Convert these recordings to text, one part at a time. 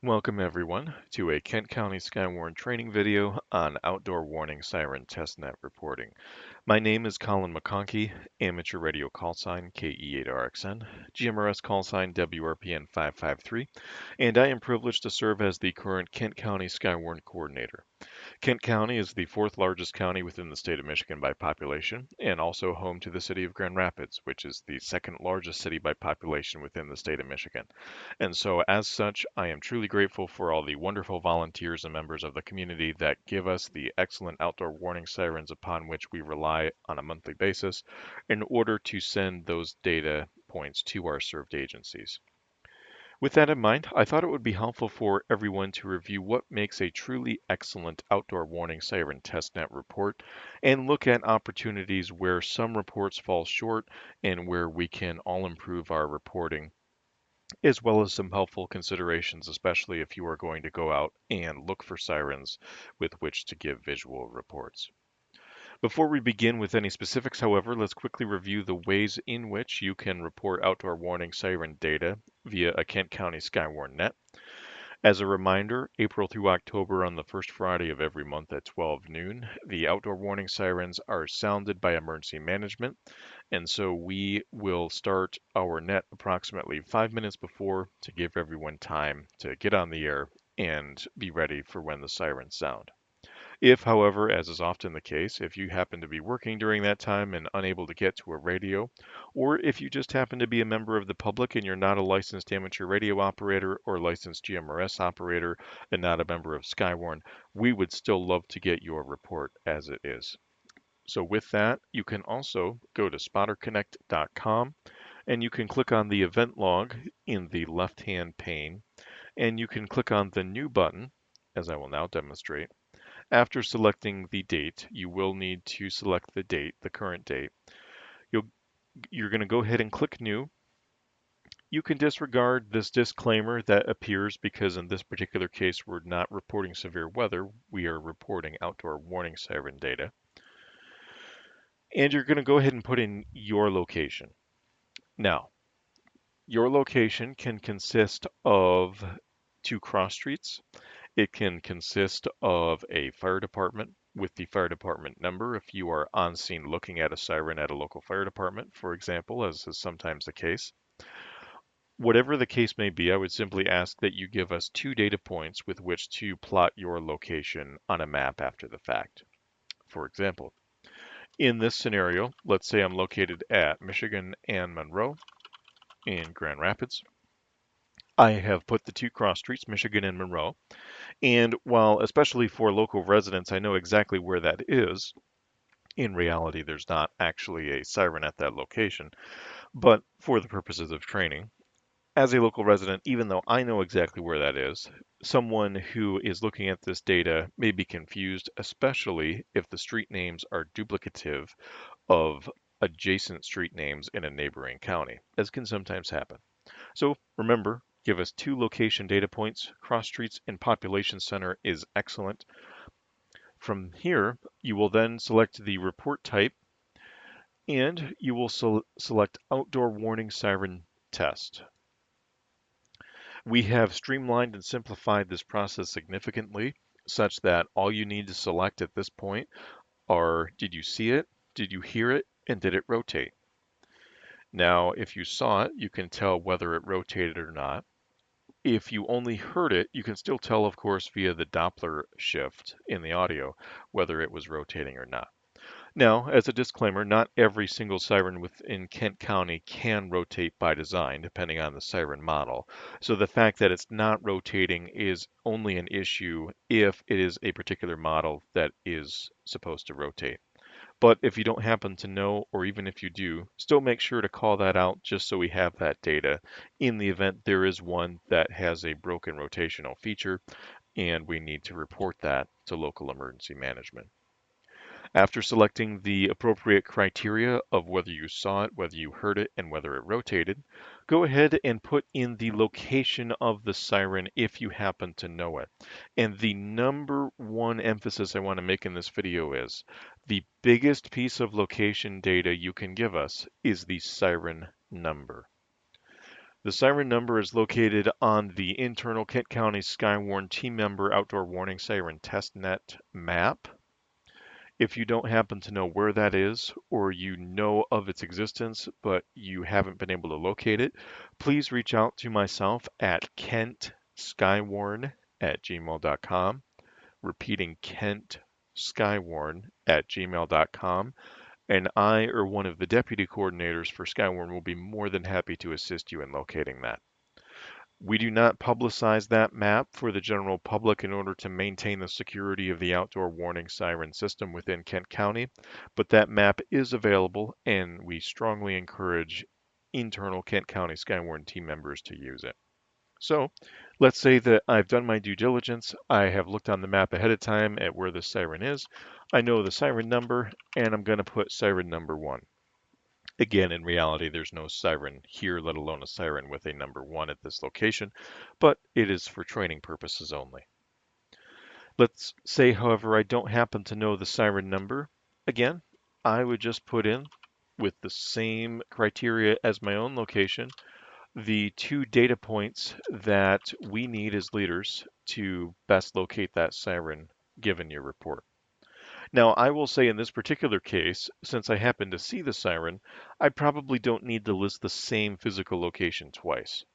Welcome everyone to a Kent County Skywarn training video on outdoor warning siren testnet reporting. My name is Colin McConkey, amateur radio call sign KE8RXN, GMRS call sign WRPN 553, and I am privileged to serve as the current Kent County Skywarn coordinator. Kent County is the fourth largest county within the state of Michigan by population, and also home to the city of Grand Rapids, which is the second largest city by population within the state of Michigan. And so, as such, I am truly grateful for all the wonderful volunteers and members of the community that give us the excellent outdoor warning sirens upon which we rely on a monthly basis in order to send those data points to our served agencies. With that in mind, I thought it would be helpful for everyone to review what makes a truly excellent outdoor warning siren testnet report and look at opportunities where some reports fall short and where we can all improve our reporting, as well as some helpful considerations, especially if you are going to go out and look for sirens with which to give visual reports. Before we begin with any specifics, however, let's quickly review the ways in which you can report outdoor warning siren data via a Kent County Skywarn net. As a reminder, April through October on the first Friday of every month at 12 noon, the outdoor warning sirens are sounded by emergency management, and so we will start our net approximately 5 minutes before to give everyone time to get on the air and be ready for when the sirens sound. If, however, as is often the case, if you happen to be working during that time and unable to get to a radio, or if you just happen to be a member of the public and you're not a licensed amateur radio operator or licensed GMRS operator and not a member of Skywarn, we would still love to get your report as it is. So with that, you can also go to spotterconnect.com and you can click on the event log in the left-hand pane, and you can click on the new button, as I will now demonstrate. After selecting the date, you will need to select the date, the current date. You'll, you're going to go ahead and click New. You can disregard this disclaimer that appears because in this particular case, we're not reporting severe weather. We are reporting outdoor warning siren data. And you're going to go ahead and put in your location. Now, your location can consist of two cross streets. It can consist of a fire department with the fire department number if you are on scene looking at a siren at a local fire department, for example, as is sometimes the case. Whatever the case may be, I would simply ask that you give us two data points with which to plot your location on a map after the fact. For example, in this scenario, let's say I'm located at Michigan and Monroe in Grand Rapids. I have put the two cross streets, Michigan and Monroe. And while, especially for local residents, I know exactly where that is, in reality, there's not actually a siren at that location. But for the purposes of training, as a local resident, even though I know exactly where that is, someone who is looking at this data may be confused, especially if the street names are duplicative of adjacent street names in a neighboring county, as can sometimes happen. So remember, give us two location data points. Cross streets and population center is excellent. From here, you will then select the report type and you will select outdoor warning siren test. We have streamlined and simplified this process significantly such that all you need to select at this point are, did you see it, did you hear it, and did it rotate? Now, if you saw it, you can tell whether it rotated or not. If you only heard it, you can still tell, of course, via the Doppler shift in the audio, whether it was rotating or not. Now, as a disclaimer, not every single siren within Kent County can rotate by design, depending on the siren model. So the fact that it's not rotating is only an issue if it is a particular model that is supposed to rotate. But if you don't happen to know, or even if you do, still make sure to call that out just so we have that data in the event there is one that has a broken rotational feature and we need to report that to local emergency management. After selecting the appropriate criteria of whether you saw it, whether you heard it, and whether it rotated, go ahead and put in the location of the siren if you happen to know it. And the number one emphasis I want to make in this video is the biggest piece of location data you can give us is the siren number. The siren number is located on the internal Kent County Skywarn team member outdoor warning siren testnet map. If you don't happen to know where that is, or you know of its existence, but you haven't been able to locate it, please reach out to myself at kentskywarn@gmail.com. Repeating kentskywarn@gmail.com. And I or one of the deputy coordinators for Skywarn will be more than happy to assist you in locating that. We do not publicize that map for the general public in order to maintain the security of the outdoor warning siren system within Kent County, but that map is available and we strongly encourage internal Kent County Skywarn team members to use it. So let's say that I've done my due diligence. I have looked on the map ahead of time at where the siren is. I know the siren number and I'm going to put siren number 1. Again, in reality, there's no siren here, let alone a siren with a number 1 at this location, but it is for training purposes only. Let's say, however, I don't happen to know the siren number. Again, I would just put in, with the same criteria as my own location, the 2 data points that we need as leaders to best locate that siren given your report. Now, I will say in this particular case, since I happen to see the siren, I probably don't need to list the same physical location twice.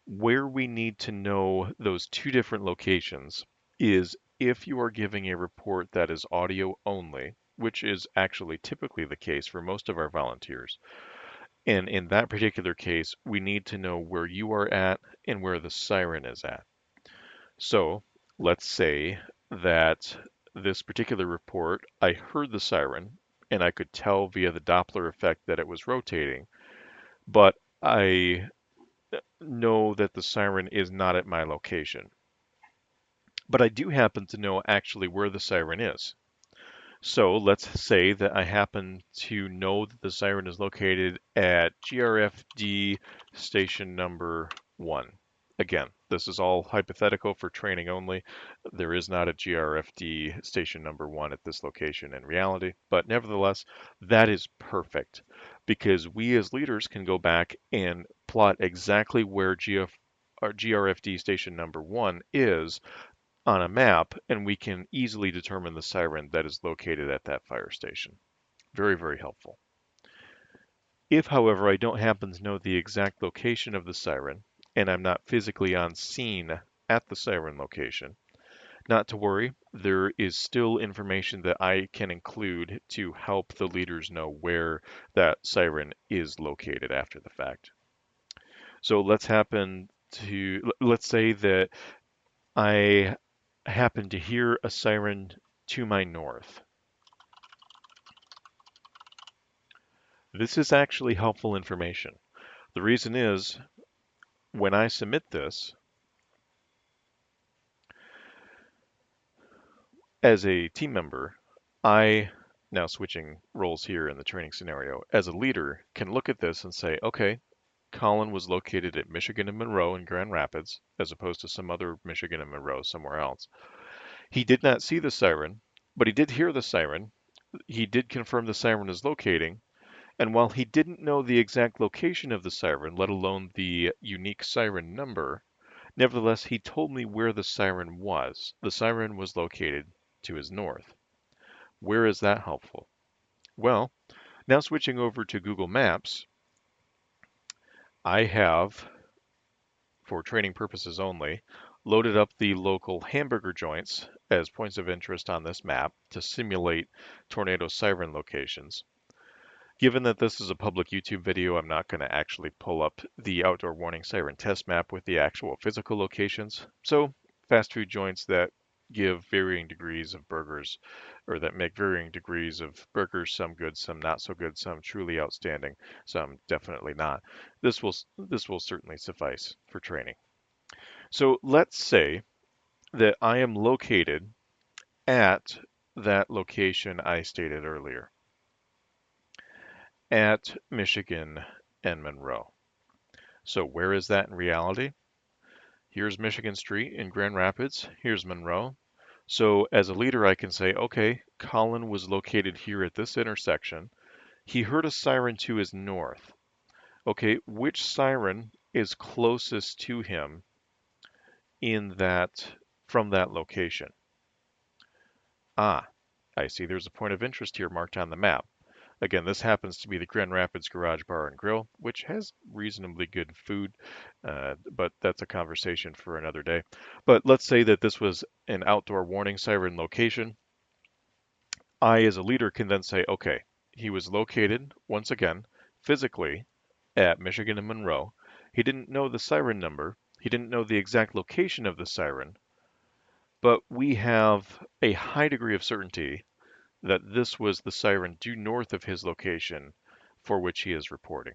Where we need to know those 2 different locations is if you are giving a report that is audio only, which is actually typically the case for most of our volunteers. And in that particular case, we need to know where you are at and where the siren is at. So let's say that this particular report, I heard the siren and I could tell via the Doppler effect that it was rotating, but I know that the siren is not at my location. But I do happen to know actually where the siren is. So let's say that I happen to know that the siren is located at GRFD station number 1. Again, this is all hypothetical for training only. There is not a GRFD station number 1 at this location in reality, but nevertheless, that is perfect because we as leaders can go back and plot exactly where GRFD station number 1 is on a map, and we can easily determine the siren that is located at that fire station. Very, very helpful. If, however, I don't happen to know the exact location of the siren, and I'm not physically on scene at the siren location, not to worry, there is still information that I can include to help the leaders know where that siren is located after the fact. So let's say that I happen to hear a siren to my north. This is actually helpful information. The reason is, when I submit this, as a team member, I, now switching roles here in the training scenario, as a leader, can look at this and say, okay, Colin was located at Michigan and Monroe in Grand Rapids, as opposed to some other Michigan and Monroe somewhere else. He did not see the siren, but he did hear the siren. He did confirm the siren is locating, and while he didn't know the exact location of the siren, let alone the unique siren number, nevertheless, he told me where the siren was. The siren was located to his north. Where is that helpful? Well, now switching over to Google Maps, I have, for training purposes only, loaded up the local hamburger joints as points of interest on this map to simulate tornado siren locations. Given that this is a public YouTube video, I'm not going to actually pull up the outdoor warning siren test map with the actual physical locations. So fast food joints that give varying degrees of burgers, or that make varying degrees of burgers, some good, some not so good, some truly outstanding, some definitely not. This will certainly suffice for training. So let's say that I am located at that location I stated earlier, at Michigan and Monroe. So where is that in reality? Here's Michigan Street in Grand Rapids. Here's Monroe. So as a leader, I can say, okay, Colin was located here at this intersection. He heard a siren to his north. Okay, which siren is closest to him in that from that location. Ah, I see there's a point of interest here marked on the map. Again, this happens to be the Grand Rapids Garage Bar and Grill, which has reasonably good food, but that's a conversation for another day. But let's say that this was an outdoor warning siren location. I, as a leader, can then say, okay, he was located, once again, physically at Michigan and Monroe. He didn't know the siren number. He didn't know the exact location of the siren, but we have a high degree of certainty that this was the siren due north of his location for which he is reporting.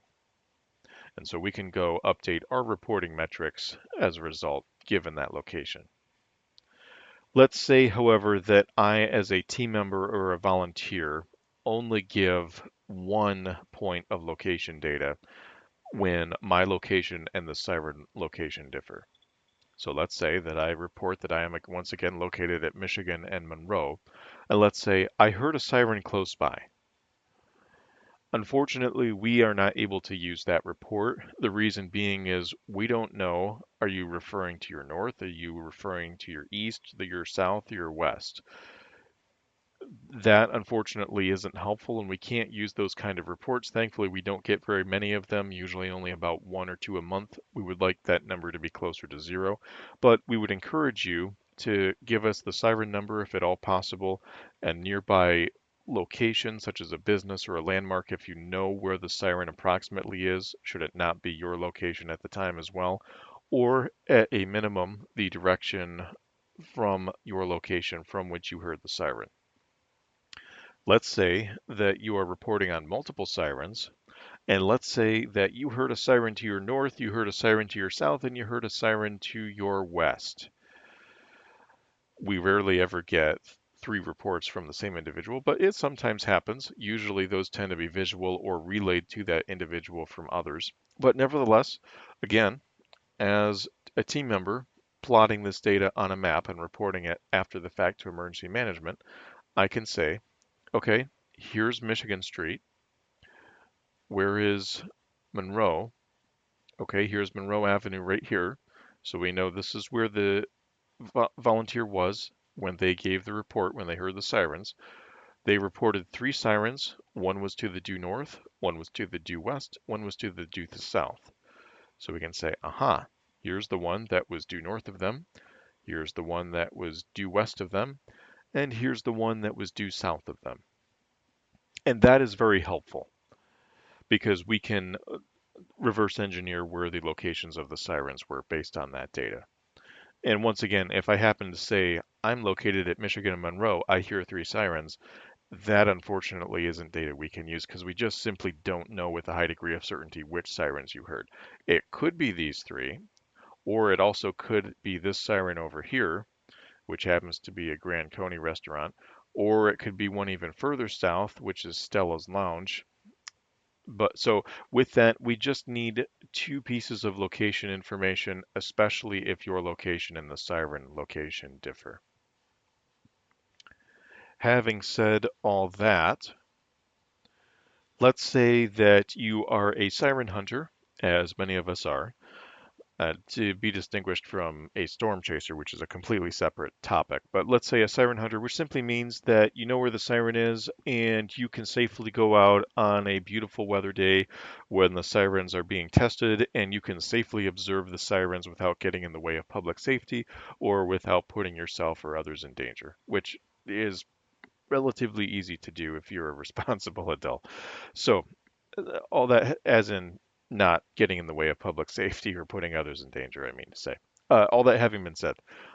And so we can go update our reporting metrics as a result, given that location. Let's say, however, that I, as a team member or a volunteer, only give 1 point of location data when my location and the siren location differ. So let's say that I report that I am once again located at Michigan and Monroe, and let's say I heard a siren close by. Unfortunately, we are not able to use that report. The reason being is we don't know, are you referring to your north? Are you referring to your east, your south, or your west? That unfortunately isn't helpful, and we can't use those kind of reports. Thankfully, we don't get very many of them, usually only about 1 or 2 a month. We would like that number to be closer to 0, but we would encourage you to give us the siren number if at all possible, and nearby location such as a business or a landmark if you know where the siren approximately is, should it not be your location at the time as well, or at a minimum the direction from your location from which you heard the siren. Let's say that you are reporting on multiple sirens, and let's say that you heard a siren to your north, you heard a siren to your south, and you heard a siren to your west. We rarely ever get 3 reports from the same individual, but it sometimes happens. Usually those tend to be visual or relayed to that individual from others. But nevertheless, again, as a team member plotting this data on a map and reporting it after the fact to emergency management, I can say, okay, here's Michigan Street. Where is Monroe? Okay, here's Monroe Avenue right here. So we know this is where the volunteer was when they gave the report, when they heard the sirens. They reported 3 sirens. One was to the due north, one was to the due west, one was to the due south. So we can say, aha, here's the one that was due north of them, here's the one that was due west of them, and here's the one that was due south of them. And that is very helpful because we can reverse engineer where the locations of the sirens were based on that data. And once again, if I happen to say I'm located at Michigan and Monroe, I hear 3 sirens, that unfortunately isn't data we can use because we just simply don't know with a high degree of certainty which sirens you heard. It could be these 3, or it also could be this siren over here, which happens to be a Grand Coney restaurant, or it could be one even further south, which is Stella's Lounge. But so with that, we just need 2 pieces of location information, especially if your location and the siren location differ. Having said all that, let's say that you are a siren hunter, as many of us are, to be distinguished from a storm chaser, which is a completely separate topic. But let's say a siren hunter, which simply means that you know where the siren is and you can safely go out on a beautiful weather day when the sirens are being tested and you can safely observe the sirens without getting in the way of public safety or without putting yourself or others in danger, which is relatively easy to do if you're a responsible adult. So all that as in not getting in the way of public safety or putting others in danger, I mean to say. All that having been said,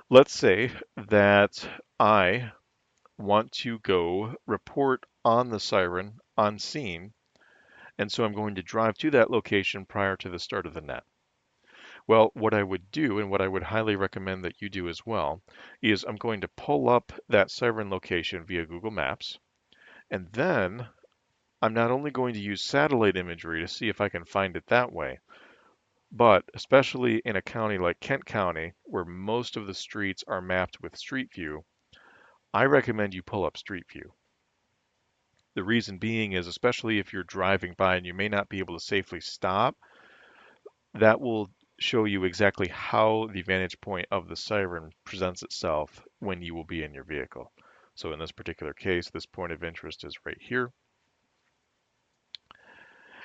let's say that I want to go report on the siren on scene, and so I'm going to drive to that location prior to the start of the net. Well, what I would do, and what I would highly recommend that you do as well, is I'm going to pull up that siren location via Google Maps, and then I'm not only going to use satellite imagery to see if I can find it that way, but especially in a county like Kent County, where most of the streets are mapped with Street View, I recommend you pull up Street View. The reason being is, especially if you're driving by and you may not be able to safely stop, That will show you exactly how the vantage point of the siren presents itself when you will be in your vehicle. So in this particular case, this point of interest is right here.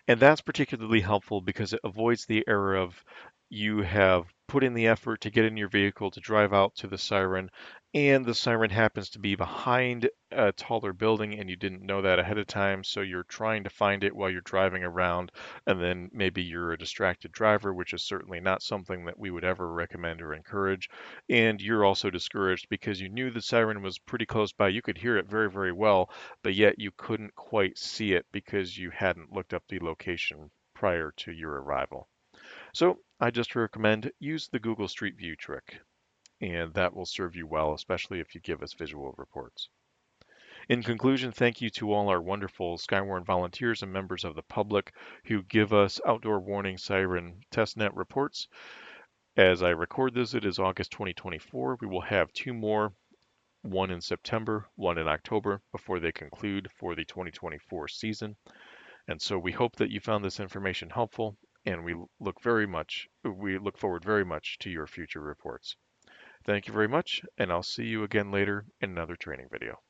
And that's particularly helpful because it avoids the error of you have put in the effort to get in your vehicle to drive out to the siren, and the siren happens to be behind a taller building and you didn't know that ahead of time, so you're trying to find it while you're driving around, and then maybe you're a distracted driver, which is certainly not something that we would ever recommend or encourage. And you're also discouraged because you knew the siren was pretty close by. You could hear it very, very well, but yet you couldn't quite see it because you hadn't looked up the location prior to your arrival. So I just recommend use the Google Street View trick, and that will serve you well, especially if you give us visual reports. In conclusion, thank you to all our wonderful Skywarn volunteers and members of the public who give us outdoor warning siren testnet reports. As I record this, it is August 2024. We will have two more, one in September, one in October, before they conclude for the 2024 season. And so we hope that you found this information helpful, and we look forward very much to your future reports. Thank you very much, and I'll see you again later in another training video.